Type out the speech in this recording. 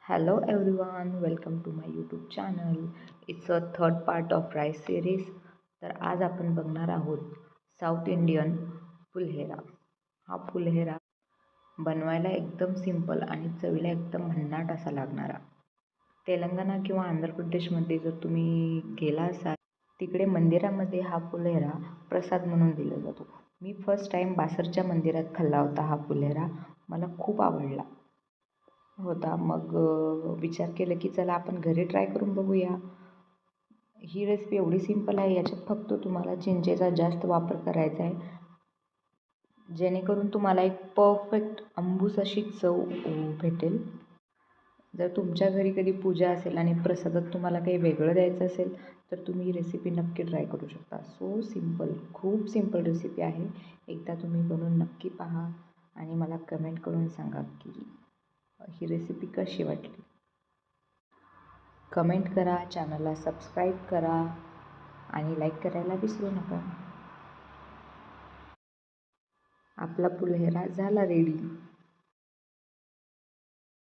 Hello everyone, welcome to my YouTube channel. It's a third part of rice series. तर आज आपण बघणार आहोत साऊथ इंडियन पुलहेरा. हा पुलहेरा बनवायला एकदम सिंपल आणि चवीला एकदम भन्नाट असा लागणारा. तेलंगणा किंवा आंध्र प्रदेशमध्ये जर तुम्ही गेला असाल तिकडे मंदिरामध्ये हा पुलहेरा प्रसाद म्हणून दिला जातो. मी फर्स्ट टाईम बासरच्या मंदिरात खाल्ला होता हा पुलहेरा. मला खूप आवडला होता. मग विचार केला की चला आपण घरी ट्राय करून बघूया. ही रेसिपी एवढी सिंपल आहे. याच्यात फक्त तुम्हाला चिंचेचा जास्त वापर करायचा आहे, जेणेकरून तुम्हाला एक परफेक्ट आंबूस अशी चव भेटेल. जर तुमच्या घरी कधी पूजा असेल आणि प्रसादात तुम्हाला काही वेगळं द्यायचं असेल तर तुम्ही ही रेसिपी नक्की ट्राय करू शकता. सो सिंपल, खूप सिंपल रेसिपी आहे. एकदा तुम्ही बनवून नक्की पहा आणि मला कमेंट करून सांगा की ही रेसिपी कशी वाटली. कमेंट करा, चॅनलला सबस्क्राईब करा आणि लाईक करायला विसरू नका. आपला पुलहेरा झाला रेडी.